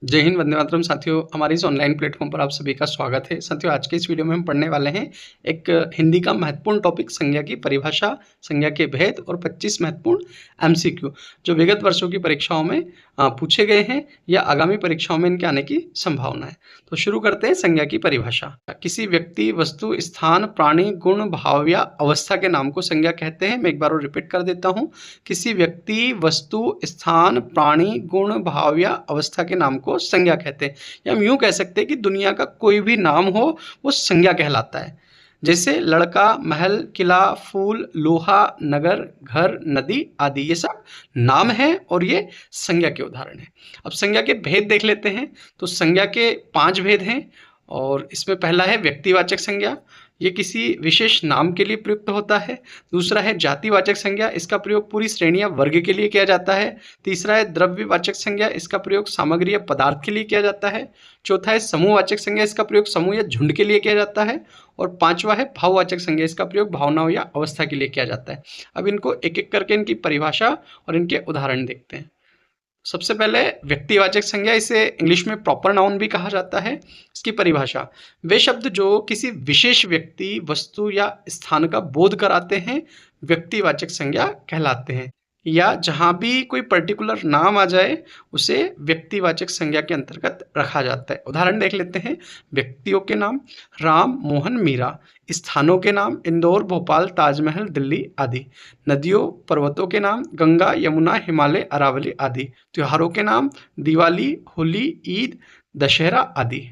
जय हिंद, वंदे मातरम। साथियों, हमारे इस ऑनलाइन प्लेटफॉर्म पर आप सभी का स्वागत है। साथियों, आज के इस वीडियो में हम पढ़ने वाले हैं एक हिंदी का महत्वपूर्ण टॉपिक, संज्ञा की परिभाषा, संज्ञा के भेद और 25 महत्वपूर्ण एमसीक्यू जो विगत वर्षों की परीक्षाओं में पूछे गए हैं या आगामी परीक्षाओं में इनके आने की संभावना है। तो शुरू करते हैं संज्ञा की परिभाषा। किसी व्यक्ति, वस्तु, स्थान, प्राणी, गुण, भाव या अवस्था के नाम को संज्ञा कहते हैं। मैं एक बार और रिपीट कर देता हूँ। किसी व्यक्ति, वस्तु, स्थान, प्राणी, गुण, भाव या अवस्था के नाम को संज्ञा कहते हैं। या हम यूं कह सकते हैं कि दुनिया का कोई भी नाम हो वो संज्ञा कहलाता है। जैसे लड़का, महल, किला, फूल, लोहा, नगर, घर, नदी आदि ये सब नाम है और ये संज्ञा के उदाहरण हैं। अब संज्ञा के भेद देख लेते हैं। तो संज्ञा के 5 भेद हैं और इसमें पहला है व्यक्तिवाचक संज्ञा। ये किसी विशेष नाम के लिए प्रयुक्त होता है। दूसरा है जातिवाचक संज्ञा। इसका प्रयोग पूरी श्रेणी या वर्ग के लिए किया जाता है। तीसरा है द्रव्यवाचक संज्ञा। इसका प्रयोग सामग्री या पदार्थ के लिए किया जाता है। चौथा है समूहवाचक संज्ञा। इसका प्रयोग समूह या झुंड के लिए किया जाता है। और पांचवा है भाववाचक संज्ञा। इसका प्रयोग भावनाओं या अवस्था के लिए किया जाता है। अब इनको एक एक करके इनकी परिभाषा और इनके उदाहरण देखते हैं। सबसे पहले व्यक्तिवाचक संज्ञा, इसे इंग्लिश में प्रॉपर नाउन भी कहा जाता है। इसकी परिभाषा, वे शब्द जो किसी विशेष व्यक्ति, वस्तु या स्थान का बोध कराते हैं व्यक्तिवाचक संज्ञा कहलाते हैं। या जहां भी कोई पर्टिकुलर नाम आ जाए उसे व्यक्तिवाचक संज्ञा के अंतर्गत रखा जाता है। उदाहरण देख लेते हैं। व्यक्तियों के नाम राम, मोहन, मीरा। स्थानों के नाम इंदौर, भोपाल, ताजमहल, दिल्ली आदि। नदियों, पर्वतों के नाम गंगा, यमुना, हिमालय, अरावली आदि। त्योहारों के नाम दिवाली, होली, ईद, दशहरा आदि।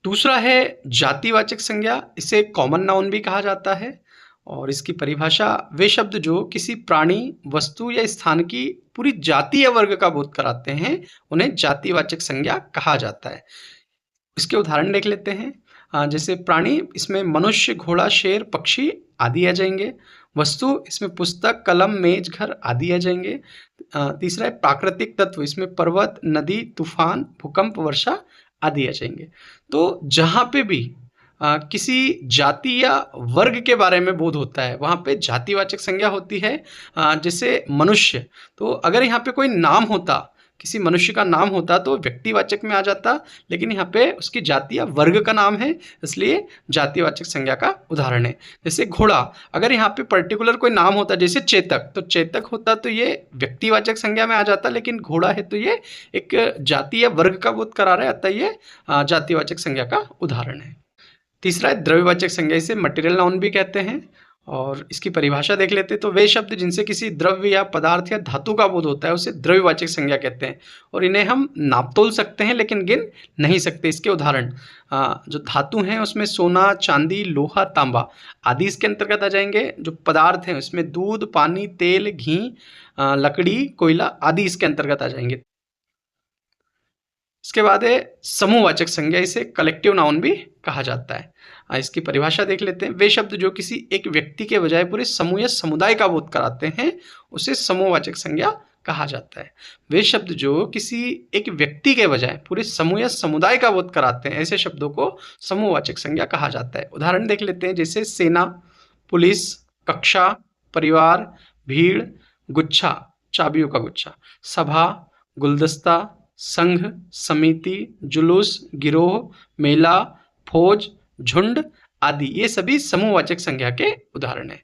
दूसरा है जातिवाचक संज्ञा। इसे कॉमन नाउन भी कहा जाता है। और इसकी परिभाषा, वे शब्द जो किसी प्राणी, वस्तु या स्थान की पूरी जाति या वर्ग का बोध कराते हैं उन्हें जातिवाचक संज्ञा कहा जाता है। इसके उदाहरण देख लेते हैं। जैसे प्राणी, इसमें मनुष्य, घोड़ा, शेर, पक्षी आदि आ जाएंगे। वस्तु, इसमें पुस्तक, कलम, मेज, घर आदि आ जाएंगे। तीसरा है प्राकृतिक तत्व। इसमें पर्वत, नदी, तूफान, भूकंप, वर्षा आदि आ जाएंगे। तो जहां पे भी किसी जाति या वर्ग के बारे में बोध होता है वहां पे जातिवाचक संज्ञा होती है। जैसे मनुष्य, तो अगर यहाँ पे कोई नाम होता, किसी मनुष्य का नाम होता तो व्यक्तिवाचक में आ जाता, लेकिन यहाँ पे उसकी जाति या वर्ग का नाम है इसलिए जातिवाचक संज्ञा का उदाहरण है। जैसे घोड़ा, अगर यहाँ पे पर्टिकुलर कोई नाम होता जैसे चेतक, तो चेतक होता तो ये व्यक्तिवाचक संज्ञा में आ जाता, लेकिन घोड़ा है तो ये एक जाति या वर्ग का बोध करा रहा है, अतः ये जातिवाचक संज्ञा का उदाहरण है। तीसरा है द्रव्यवाचक संज्ञा। इसे मटेरियल नाउन भी कहते हैं। और इसकी परिभाषा देख लेते हैं। तो वे शब्द जिनसे किसी द्रव्य या पदार्थ या धातु का बोध होता है उसे द्रव्यवाचक संज्ञा कहते हैं। और इन्हें हम नाप तोल सकते हैं लेकिन गिन नहीं सकते। इसके उदाहरण, जो धातु हैं उसमें सोना, चांदी, लोहा, तांबा आदि इसके अंतर्गत आ जाएंगे। जो पदार्थ हैं उसमें दूध, पानी, तेल, घी, लकड़ी, कोयला आदि इसके अंतर्गत आ जाएंगे। इसके बाद है समूहवाचक संज्ञा। इसे कलेक्टिव नाउन भी कहा जाता है। इसकी परिभाषा देख लेते हैं। वे शब्द जो किसी एक व्यक्ति के बजाय पूरे समूह या समुदाय का बोध कराते हैं उसे समूहवाचक संज्ञा कहा जाता है। वे शब्द जो किसी एक व्यक्ति के बजाय पूरे समूह या समुदाय का बोध कराते हैं ऐसे शब्दों को समूहवाचक संज्ञा कहा जाता है। उदाहरण देख लेते हैं। जैसे सेना, पुलिस, कक्षा, परिवार, भीड़, गुच्छा, चाबियों का गुच्छा, सभा, गुलदस्ता, संघ, समिति, जुलूस, गिरोह, मेला, फौज, झुंड आदि ये सभी समूहवाचक संज्ञा के उदाहरण हैं।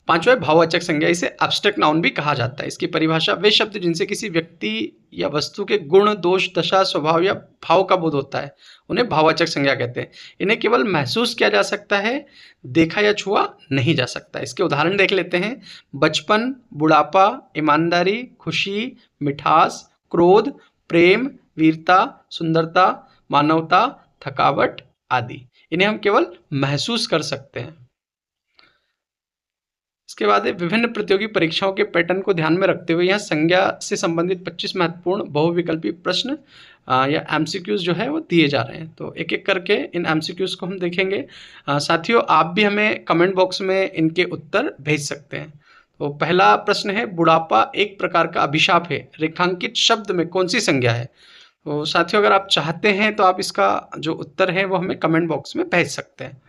पांचवा भाववाचक संज्ञा। इसे एब्स्ट्रैक्ट नाउन भी कहा जाता है। इसकी परिभाषा, वे शब्द जिनसे किसी व्यक्ति या वस्तु के गुण, दोष, दशा, स्वभाव या भाव का बोध होता है उन्हें भाववाचक संज्ञा कहते हैं। इन्हें केवल महसूस किया जा सकता है, देखा या छुआ नहीं जा सकता। इसके उदाहरण देख लेते हैं। बचपन, बुढ़ापा, ईमानदारी, खुशी, मिठास, क्रोध, प्रेम, वीरता, सुंदरता, मानवता, थकावट आदि इन्हें हम केवल महसूस कर सकते हैं। इसके बाद विभिन्न प्रतियोगी परीक्षाओं के पैटर्न को ध्यान में रखते हुए यहाँ संज्ञा से संबंधित 25 महत्वपूर्ण बहुविकल्पी प्रश्न या एमसीक्यूज जो है वो दिए जा रहे हैं। तो एक एक करके इन एमसीक्यूज को हम देखेंगे। साथियों, आप भी हमें कमेंट बॉक्स में इनके उत्तर भेज सकते हैं। तो पहला प्रश्न है, बुढ़ापा एक प्रकार का अभिशाप है, रेखांकित शब्द में कौन सी संज्ञा है? तो साथियों, अगर आप चाहते हैं तो आप इसका जो उत्तर है वो हमें कमेंट बॉक्स में भेज सकते हैं।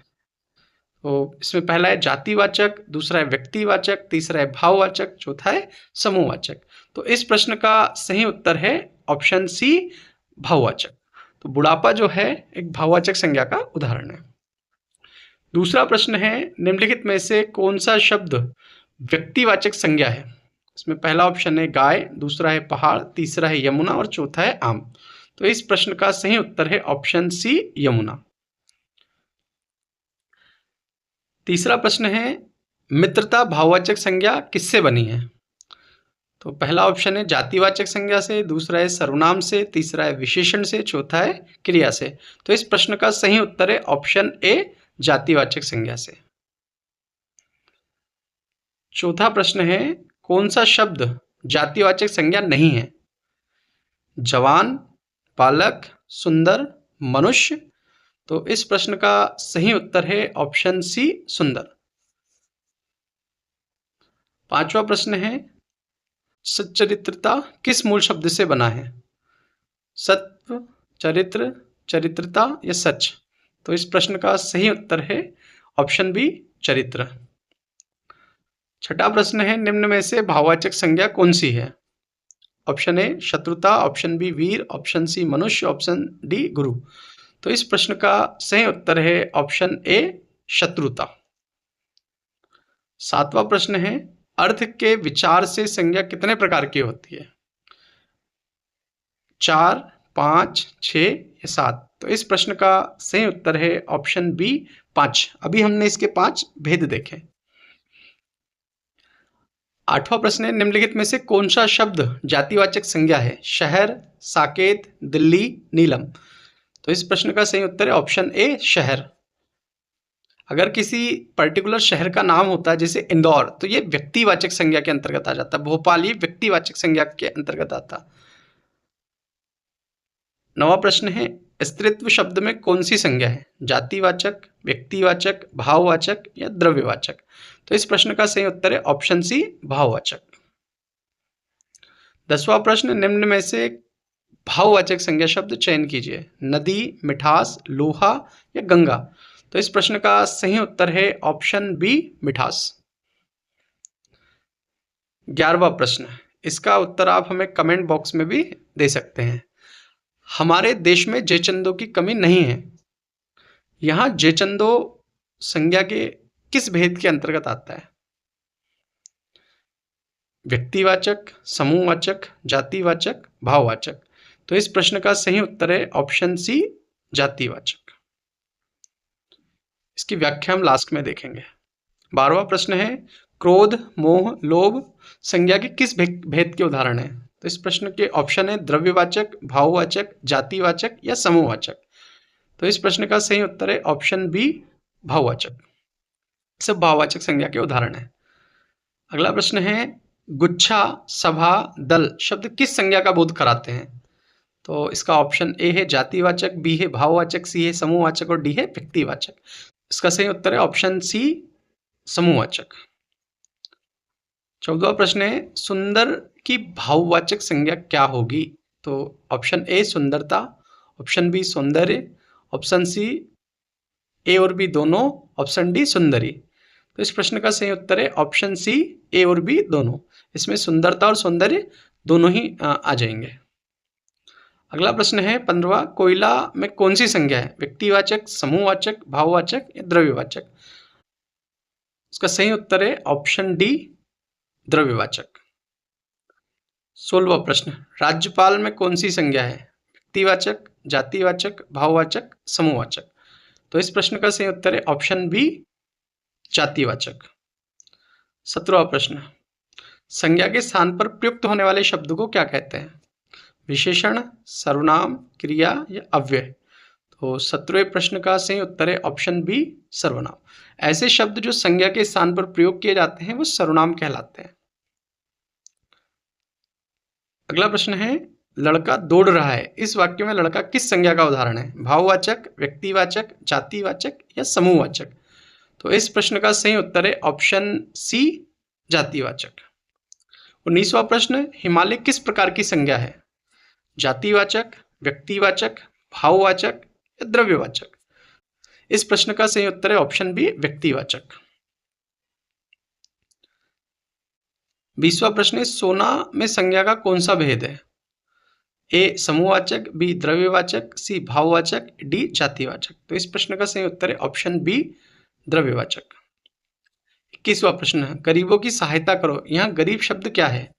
तो इसमें पहला है जातिवाचक, दूसरा है व्यक्तिवाचक, तीसरा है भाववाचक, चौथा है समूहवाचक। तो इस प्रश्न का सही उत्तर है ऑप्शन सी, भाववाचक। तो बुढ़ापा जो है एक भाववाचक संज्ञा का उदाहरण है। दूसरा प्रश्न है, निम्नलिखित में से कौन सा शब्द व्यक्तिवाचक संज्ञा है? इसमें पहला ऑप्शन है गाय, दूसरा है पहाड़, तीसरा है यमुना और चौथा है आम। तो इस प्रश्न का सही उत्तर है ऑप्शन सी, यमुना। तीसरा प्रश्न है, मित्रता भाववाचक संज्ञा किससे बनी है? तो पहला ऑप्शन है जातिवाचक संज्ञा से, दूसरा है सर्वनाम से, तीसरा है विशेषण से, चौथा है क्रिया से। तो इस प्रश्न का सही उत्तर है ऑप्शन ए, जातिवाचक संज्ञा से। चौथा प्रश्न है, कौन सा शब्द जातिवाचक संज्ञा नहीं है? जवान, बालक, सुंदर, मनुष्य। तो इस प्रश्न का सही उत्तर है ऑप्शन सी, सुंदर। पांचवा प्रश्न है, सच्चरित्रता किस मूल शब्द से बना है? सत्व, चरित्र, चरित्रता या सच। तो इस प्रश्न का सही उत्तर है ऑप्शन बी, चरित्र। छठा प्रश्न है, निम्न में से भाववाचक संज्ञा कौन सी है? ऑप्शन ए शत्रुता, ऑप्शन बी वीर, ऑप्शन सी मनुष्य, ऑप्शन डी गुरु। तो इस प्रश्न का सही उत्तर है ऑप्शन ए, शत्रुता। सातवां प्रश्न है, अर्थ के विचार से संज्ञा कितने प्रकार की होती है? 4, 5, 6 या 7। तो इस प्रश्न का सही उत्तर है ऑप्शन बी, 5। अभी हमने इसके 5 भेद देखे। आठवां प्रश्न है, निम्नलिखित में से कौन सा शब्द जातिवाचक संज्ञा है? शहर, साकेत, दिल्ली, नीलम। तो इस प्रश्न का सही उत्तर है ऑप्शन ए, शहर। अगर किसी पर्टिकुलर शहर का नाम होता है जैसे इंदौर, तो ये व्यक्तिवाचक संज्ञा के अंतर्गत आ जाता है। भोपाल ये व्यक्तिवाचक संज्ञा के अंतर्गत आता। नवा प्रश्न है, स्त्रीत्व शब्द में कौन सी संज्ञा है? जातिवाचक, व्यक्तिवाचक, भाववाचक या द्रव्यवाचक। तो इस प्रश्न का सही उत्तर है ऑप्शन सी, भाववाचक। 10वां प्रश्न, निम्न में से भाववाचक संज्ञा शब्द चयन कीजिए। नदी, मिठास, लोहा या गंगा। तो इस प्रश्न का सही उत्तर है ऑप्शन बी, मिठास। 11वां प्रश्न, इसका उत्तर आप हमें कमेंट बॉक्स में भी दे सकते हैं। हमारे देश में जयचंदों की कमी नहीं है। यहां जयचंदो संज्ञा के किस भेद के अंतर्गत आता है? व्यक्तिवाचक, समूहवाचक, जातिवाचक, भाववाचक। तो इस प्रश्न का सही उत्तर है ऑप्शन सी, जातिवाचक। इसकी व्याख्या हम लास्ट में देखेंगे। 12वां प्रश्न है, क्रोध, मोह, लोभ संज्ञा के किस भेद के उदाहरण है? तो इस प्रश्न के ऑप्शन है द्रव्यवाचक, भाववाचक, जातिवाचक या समूहवाचक। तो इस प्रश्न का सही उत्तर है ऑप्शन बी, भाववाचक। सब भाववाचक संज्ञा के उदाहरण है। अगला प्रश्न है, गुच्छा, सभा, दल शब्द किस संज्ञा का बोध कराते हैं? तो इसका ऑप्शन ए है जातिवाचक, बी है भाववाचक, सी है समूहवाचक और डी है व्यक्तिवाचक। इसका सही उत्तर है ऑप्शन सी, समूहवाचक। 14वां प्रश्न है, सुंदर की भाववाचक संज्ञा क्या होगी? तो ऑप्शन ए सुंदरता, ऑप्शन बी सौंदर्य, ऑप्शन सी ए और बी दोनों, ऑप्शन डी सुंदरी। तो इस प्रश्न का सही उत्तर है ऑप्शन सी, ए और बी दोनों। इसमें सुंदरता और सौंदर्य दोनों ही आ जाएंगे। अगला प्रश्न है 15वां, कोयला में कौन सी संज्ञा है? व्यक्तिवाचक, समूहवाचक, भाववाचक या द्रव्यवाचक। इसका सही उत्तर है ऑप्शन डी, द्रव्यवाचक। 16वां प्रश्न, राज्यपाल में कौन सी संज्ञा है? व्यक्तिवाचक, जातिवाचक, भाववाचक, समूहवाचक। तो इस प्रश्न का सही उत्तर है ऑप्शन बी, जातिवाचक। 17वां प्रश्न, संज्ञा के स्थान पर प्रयुक्त होने वाले शब्द को क्या कहते हैं? विशेषण, सर्वनाम, क्रिया या अव्यय। तो 17वें प्रश्न का सही उत्तर है ऑप्शन बी, सर्वनाम। ऐसे शब्द जो संज्ञा के स्थान पर प्रयोग किए जाते हैं वो सर्वनाम कहलाते हैं। अगला प्रश्न है, लड़का दौड़ रहा है। इस वाक्य में लड़का किस संज्ञा का उदाहरण है? भाववाचक, व्यक्तिवाचक, जातिवाचक या समूहवाचक। तो इस प्रश्न का सही उत्तर है ऑप्शन सी, जातिवाचक। 19वां प्रश्न, हिमालय किस प्रकार की संज्ञा है? जातिवाचक, व्यक्तिवाचक, भाववाचक या द्रव्यवाचक। इस प्रश्न का सही उत्तर है ऑप्शन बी, व्यक्तिवाचक। 20वां प्रश्न है, सोना में संज्ञा का कौन सा भेद है? ए समूहवाचक, बी द्रव्यवाचक, सी भाववाचक, डी जातिवाचक। तो इस प्रश्न का सही उत्तर है ऑप्शन बी द्रव्यवाचक। 21वां प्रश्न है, गरीबों की सहायता करो। यहाँ गरीब शब्द क्या है?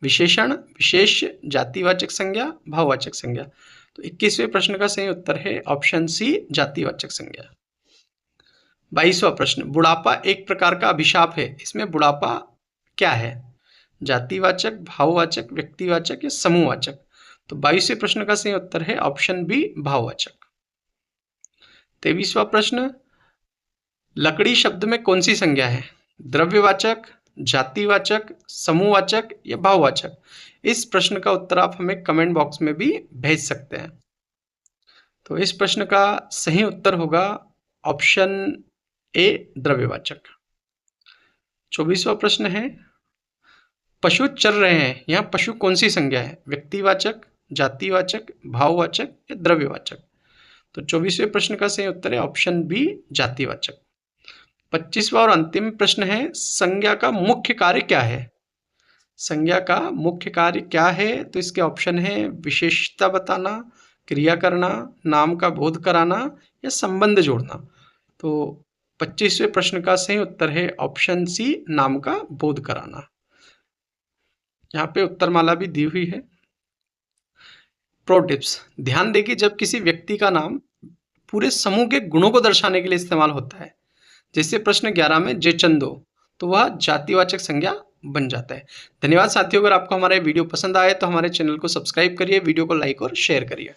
विशेषण, विशेष्य, जातिवाचक संज्ञा, भाववाचक संज्ञा। तो 21वें प्रश्न का सही उत्तर है ऑप्शन सी जातिवाचक संज्ञा। 22वां प्रश्न, बुढ़ापा एक प्रकार का अभिशाप है। इसमें बुढ़ापा क्या है? जातिवाचक, भाववाचक, व्यक्तिवाचक या समूहवाचक। तो 22वें प्रश्न का सही उत्तर है ऑप्शन बी भाववाचक। 23वां प्रश्न, लकड़ी शब्द में कौन सी संज्ञा है? द्रव्यवाचक, जातिवाचक, समूहवाचक या भाववाचक। इस प्रश्न का उत्तर आप हमें कमेंट बॉक्स में भी भेज सकते हैं। तो इस प्रश्न का सही उत्तर होगा ऑप्शन ए द्रव्यवाचक। 24वां प्रश्न है, पशु चर रहे हैं। यहाँ पशु कौन सी संज्ञा है? व्यक्तिवाचक, जातिवाचक, भाववाचक या द्रव्यवाचक। तो 24वें प्रश्न का सही उत्तर है ऑप्शन बी जातिवाचक। 25वां और अंतिम प्रश्न है, संज्ञा का मुख्य कार्य क्या है? संज्ञा का मुख्य कार्य क्या है? तो इसके ऑप्शन है विशेषता बताना, क्रिया करना, नाम का बोध कराना या संबंध जोड़ना। तो 25वें प्रश्न का सही उत्तर है ऑप्शन सी नाम का बोध कराना। यहाँ पे उत्तरमाला भी दी हुई है। प्रो टिप्स, ध्यान दें कि जब किसी व्यक्ति का नाम पूरे समूह के गुणों को दर्शाने के लिए इस्तेमाल होता है, जैसे प्रश्न 11 में जेचंदो, तो वह जातिवाचक संज्ञा बन जाता है। धन्यवाद साथियों, अगर आपको हमारा वीडियो पसंद आए तो हमारे चैनल को सब्सक्राइब करिए, वीडियो को लाइक और शेयर करिए।